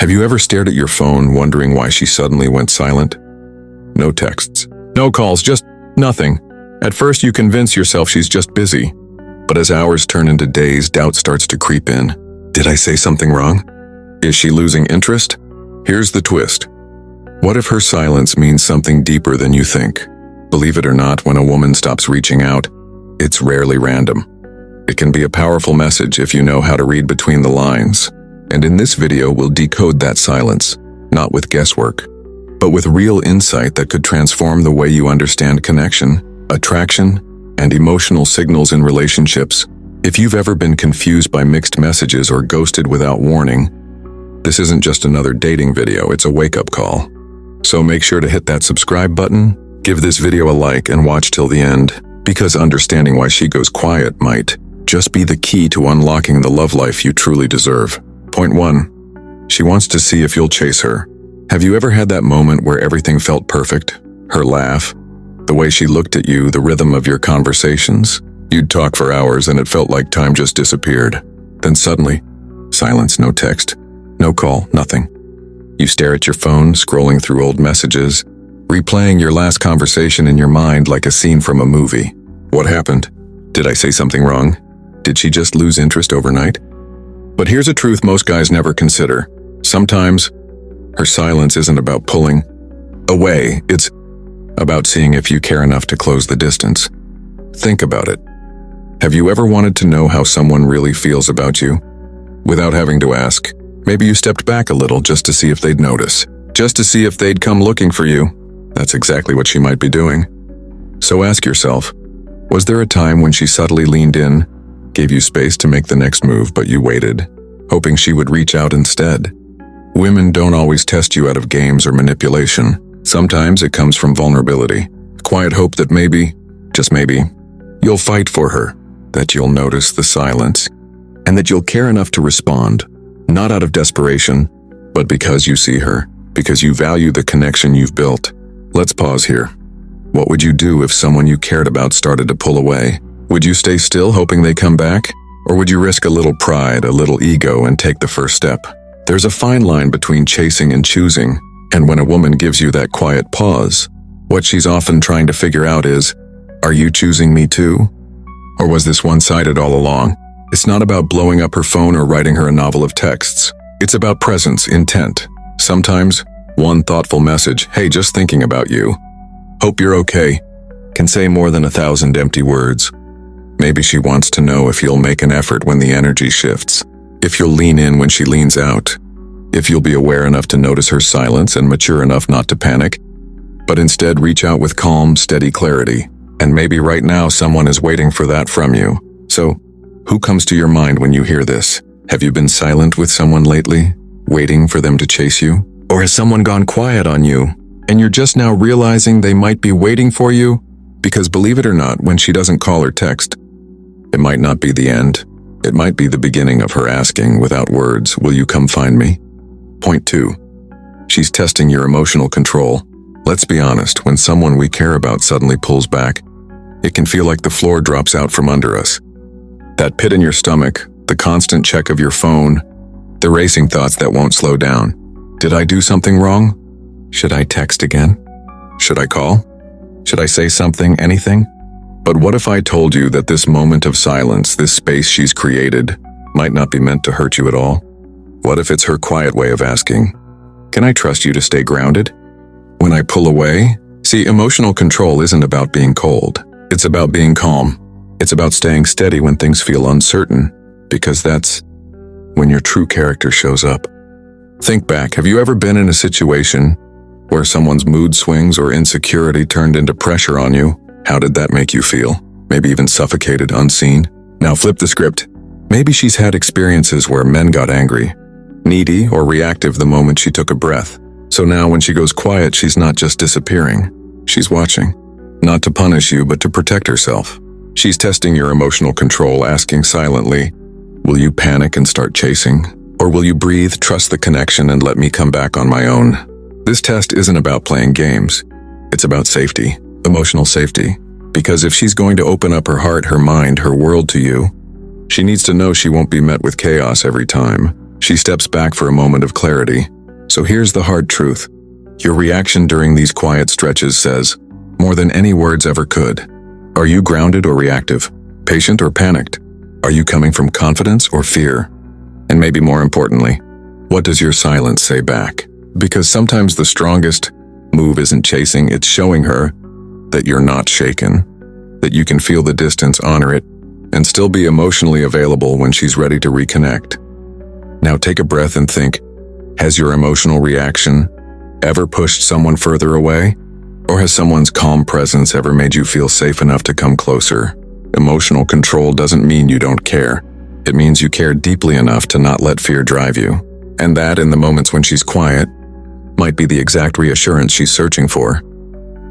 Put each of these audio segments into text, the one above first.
Have you ever stared at your phone wondering why she suddenly went silent? No texts, no calls, just nothing. At first you convince yourself she's just busy, but as hours turn into days, doubt starts to creep in. Did I say something wrong? Is she losing interest? Here's the twist. What if her silence means something deeper than you think? Believe it or not, when a woman stops reaching out, it's rarely random. It can be a powerful message if you know how to read between the lines. And in this video, we'll decode that silence, not with guesswork, but with real insight that could transform the way you understand connection, attraction, and emotional signals in relationships. If you've ever been confused by mixed messages or ghosted without warning, this isn't just another dating video, it's a wake-up call. So make sure to hit that subscribe button, give this video a like, and watch till the end, because understanding why she goes quiet might just be the key to unlocking the love life you truly deserve. Point 1. She wants to see if you'll chase her. Have you ever had that moment where everything felt perfect? Her laugh, the way she looked at you, the rhythm of your conversations. You'd talk for hours and it felt like time just disappeared. Then suddenly, silence, no text, no call, nothing. You stare at your phone, scrolling through old messages, replaying your last conversation in your mind like a scene from a movie. What happened? Did I say something wrong? Did she just lose interest overnight? But here's a truth most guys never consider. Sometimes, her silence isn't about pulling away, it's about seeing if you care enough to close the distance. Think about it. Have you ever wanted to know how someone really feels about you? Without having to ask, maybe you stepped back a little just to see if they'd notice, just to see if they'd come looking for you. That's exactly what she might be doing. So ask yourself, was there a time when she subtly leaned in, gave you space to make the next move, but you waited, hoping she would reach out instead? Women don't always test you out of games or manipulation. Sometimes it comes from vulnerability, quiet hope that maybe, just maybe, you'll fight for her, that you'll notice the silence, and that you'll care enough to respond, not out of desperation, but because you see her, because you value the connection you've built. Let's pause here. What would you do if someone you cared about started to pull away? Would you stay still hoping they come back? Or would you risk a little pride, a little ego, and take the first step? There's a fine line between chasing and choosing, and when a woman gives you that quiet pause, what she's often trying to figure out is, are you choosing me too? Or was this one-sided all along? It's not about blowing up her phone or writing her a novel of texts. It's about presence, intent. Sometimes, one thoughtful message, hey, just thinking about you, hope you're okay, can say more than 1,000 empty words. Maybe she wants to know if you'll make an effort when the energy shifts, if you'll lean in when she leans out, if you'll be aware enough to notice her silence and mature enough not to panic, but instead reach out with calm, steady clarity. And maybe right now someone is waiting for that from you. So, who comes to your mind when you hear this? Have you been silent with someone lately, waiting for them to chase you? Or has someone gone quiet on you, and you're just now realizing they might be waiting for you? Because believe it or not, when she doesn't call or text, it might not be the end. It might be the beginning of her asking, without words, will you come find me? Point 2. She's testing your emotional control. Let's be honest, when someone we care about suddenly pulls back, it can feel like the floor drops out from under us. That pit in your stomach, the constant check of your phone, the racing thoughts that won't slow down. Did I do something wrong? Should I text again? Should I call? Should I say something, anything? But what if I told you that this moment of silence, this space she's created, might not be meant to hurt you at all? What if it's her quiet way of asking, can I trust you to stay grounded? When I pull away? See, emotional control isn't about being cold. It's about being calm. It's about staying steady when things feel uncertain, because that's when your true character shows up. Think back, have you ever been in a situation where someone's mood swings or insecurity turned into pressure on you? How did that make you feel? Maybe even suffocated, unseen? Now flip the script. Maybe she's had experiences where men got angry, needy, or reactive the moment she took a breath. So now when she goes quiet, she's not just disappearing. She's watching. Not to punish you, but to protect herself. She's testing your emotional control, asking silently, will you panic and start chasing? Or will you breathe, trust the connection, and let me come back on my own? This test isn't about playing games. It's about safety, emotional safety. Because if she's going to open up her heart, her mind, her world to you, she needs to know she won't be met with chaos every time. She steps back for a moment of clarity. So here's the hard truth. Your reaction during these quiet stretches says more than any words ever could. Are you grounded or reactive? Patient or panicked? Are you coming from confidence or fear? And maybe more importantly, what does your silence say back? Because sometimes the strongest move isn't chasing, it's showing her that you're not shaken, that you can feel the distance, honor it, and still be emotionally available when she's ready to reconnect. Now take a breath and think, has your emotional reaction ever pushed someone further away? Or has someone's calm presence ever made you feel safe enough to come closer? Emotional control doesn't mean you don't care. It means you care deeply enough to not let fear drive you. And that, in the moments when she's quiet, might be the exact reassurance she's searching for.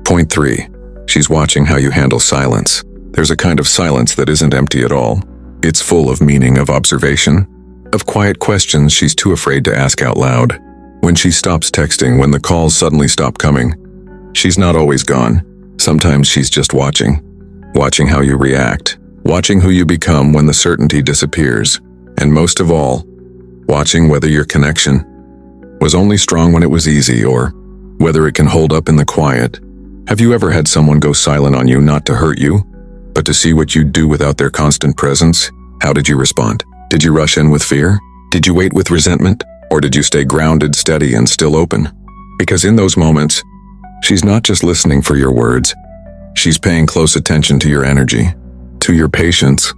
Point 3. She's watching how you handle silence. There's a kind of silence that isn't empty at all. It's full of meaning, of observation, of quiet questions she's too afraid to ask out loud. When she stops texting, when the calls suddenly stop coming, she's not always gone. Sometimes she's just watching. Watching how you react. Watching who you become when the certainty disappears. And most of all, watching whether your connection was only strong when it was easy, or whether it can hold up in the quiet. Have you ever had someone go silent on you, not to hurt you, but to see what you'd do without their constant presence? How did you respond? Did you rush in with fear? Did you wait with resentment? Or did you stay grounded, steady, and still open? Because in those moments, she's not just listening for your words. She's paying close attention to your energy, to your patience,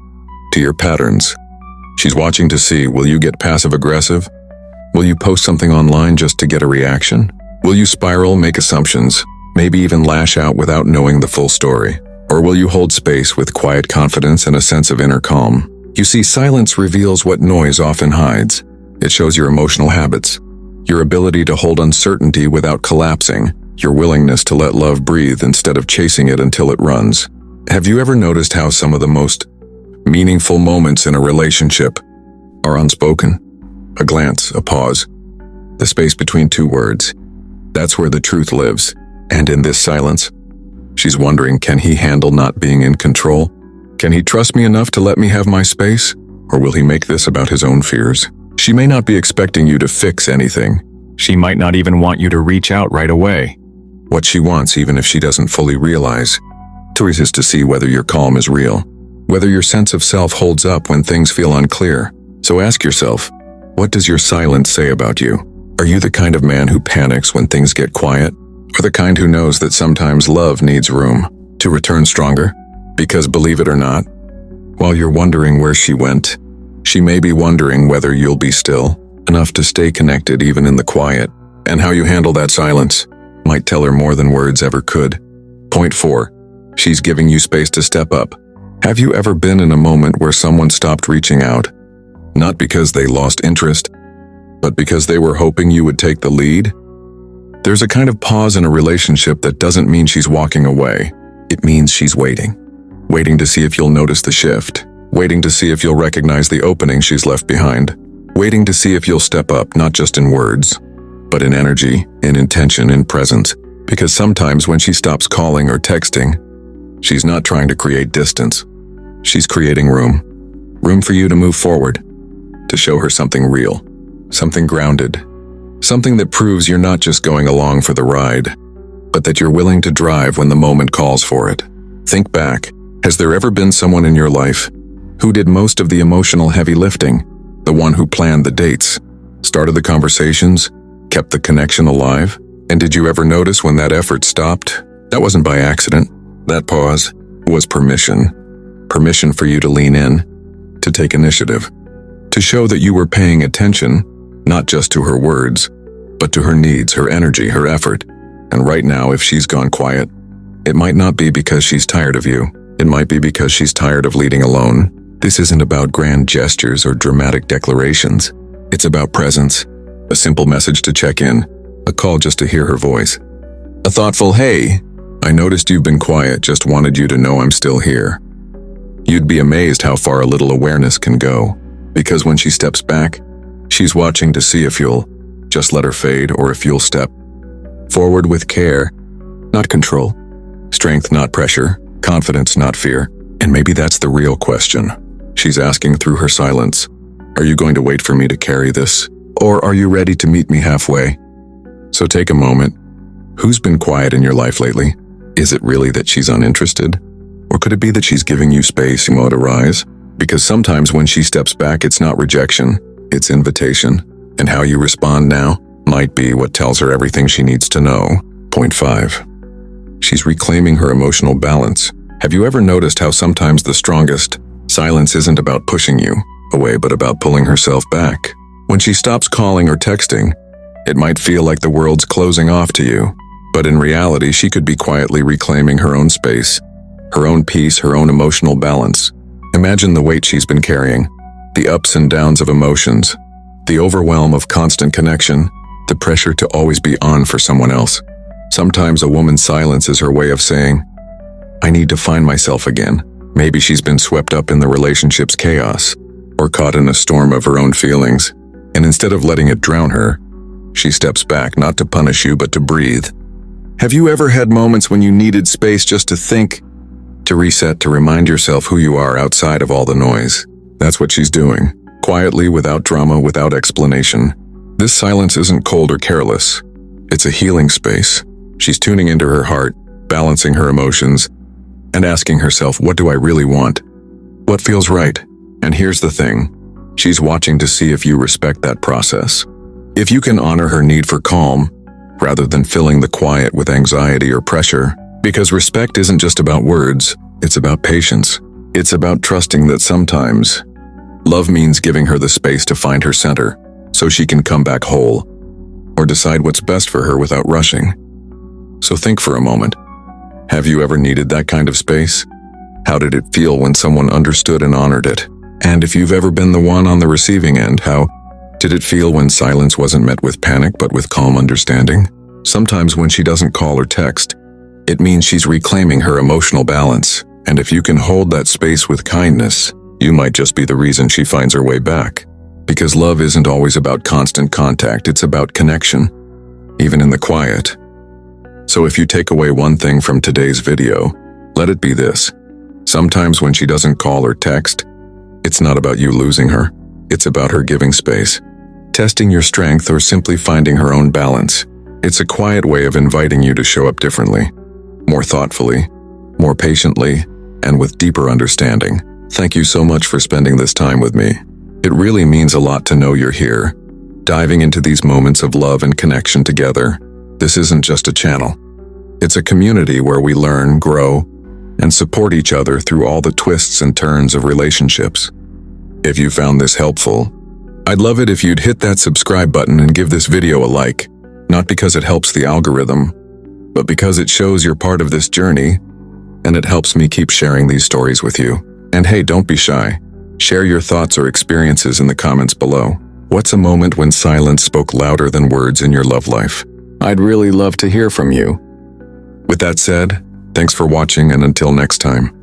to your patterns. She's watching to see, will you get passive-aggressive? Will you post something online just to get a reaction? Will you spiral, make assumptions, maybe even lash out without knowing the full story? Or will you hold space with quiet confidence and a sense of inner calm? You see, silence reveals what noise often hides. It shows your emotional habits, your ability to hold uncertainty without collapsing, your willingness to let love breathe instead of chasing it until it runs. Have you ever noticed how some of the most meaningful moments in a relationship are unspoken? A glance, a pause, the space between two words. That's where the truth lives. And in this silence, she's wondering, can he handle not being in control? Can he trust me enough to let me have my space? Or will he make this about his own fears? She may not be expecting you to fix anything. She might not even want you to reach out right away. What she wants, even if she doesn't fully realize, is to see whether your calm is real, whether your sense of self holds up when things feel unclear. So ask yourself, what does your silence say about you? Are you the kind of man who panics when things get quiet? Or the kind who knows that sometimes love needs room to return stronger? Because believe it or not, while you're wondering where she went, she may be wondering whether you'll be still enough to stay connected even in the quiet. And how you handle that silence might tell her more than words ever could. Point 4. She's giving you space to step up. Have you ever been in a moment where someone stopped reaching out? Not because they lost interest, but because they were hoping you would take the lead? There's a kind of pause in a relationship that doesn't mean she's walking away. It means she's waiting. Waiting to see if you'll notice the shift. Waiting to see if you'll recognize the opening she's left behind. Waiting to see if you'll step up, not just in words, but in energy, in intention, in presence. Because sometimes when she stops calling or texting, she's not trying to create distance. She's creating room. Room for you to move forward. To show her something real. Something grounded. Something that proves you're not just going along for the ride, but that you're willing to drive when the moment calls for it. Think back. Has there ever been someone in your life who did most of the emotional heavy lifting? The one who planned the dates, started the conversations, kept the connection alive? And did you ever notice when that effort stopped? That wasn't by accident. That pause was permission. Permission for you to lean in, to take initiative, to show that you were paying attention, not just to her words, but to her needs, her energy, her effort. And right now, if she's gone quiet, it might not be because she's tired of you. It might be because she's tired of leading alone. This isn't about grand gestures or dramatic declarations. It's about presence, a simple message to check in, a call just to hear her voice. A thoughtful, "Hey, I noticed you've been quiet, just wanted you to know I'm still here." You'd be amazed how far a little awareness can go. Because when she steps back, she's watching to see if you'll just let her fade or if you'll step forward with care, not control. Strength, not pressure. Confidence, not fear. And maybe that's the real question she's asking through her silence. Are you going to wait for me to carry this? Or are you ready to meet me halfway? So take a moment. Who's been quiet in your life lately? Is it really that she's uninterested? Or could it be that she's giving you space to rise? Because sometimes when she steps back, it's not rejection, it's invitation. And how you respond now might be what tells her everything she needs to know. Point 5. She's reclaiming her emotional balance. Have you ever noticed how sometimes the strongest silence isn't about pushing you away, but about pulling herself back? When she stops calling or texting, it might feel like the world's closing off to you, but in reality, she could be quietly reclaiming her own space, her own peace, her own emotional balance. Imagine the weight she's been carrying, the ups and downs of emotions, the overwhelm of constant connection, the pressure to always be on for someone else. Sometimes a woman's silence is her way of saying, I need to find myself again. Maybe she's been swept up in the relationship's chaos, or caught in a storm of her own feelings, and instead of letting it drown her, she steps back, not to punish you, but to breathe. Have you ever had moments when you needed space just to think, to reset, to remind yourself who you are outside of all the noise? That's what she's doing, quietly, without drama, without explanation. This silence isn't cold or careless. It's a healing space. She's tuning into her heart, balancing her emotions, and asking herself, what do I really want? What feels right? And here's the thing. She's watching to see if you respect that process. If you can honor her need for calm, rather than filling the quiet with anxiety or pressure. Because respect isn't just about words, it's about patience. It's about trusting that sometimes love means giving her the space to find her center, so she can come back whole, or decide what's best for her without rushing. So think for a moment. Have you ever needed that kind of space? How did it feel when someone understood and honored it? And if you've ever been the one on the receiving end, how did it feel when silence wasn't met with panic but with calm understanding? Sometimes when she doesn't call or text, it means she's reclaiming her emotional balance. And if you can hold that space with kindness, you might just be the reason she finds her way back. Because love isn't always about constant contact, it's about connection, even in the quiet. So if you take away one thing from today's video, let it be this. Sometimes when she doesn't call or text, it's not about you losing her. It's about her giving space, testing your strength, or simply finding her own balance. It's a quiet way of inviting you to show up differently, more thoughtfully, more patiently, and with deeper understanding. Thank you so much for spending this time with me. It really means a lot to know you're here, diving into these moments of love and connection together. This isn't just a channel. It's a community where we learn, grow, and support each other through all the twists and turns of relationships. If you found this helpful, I'd love it if you'd hit that subscribe button and give this video a like, not because it helps the algorithm, but because it shows you're part of this journey, and it helps me keep sharing these stories with you. And hey, don't be shy. Share your thoughts or experiences in the comments below. What's a moment when silence spoke louder than words in your love life? I'd really love to hear from you. With that said, thanks for watching, and until next time.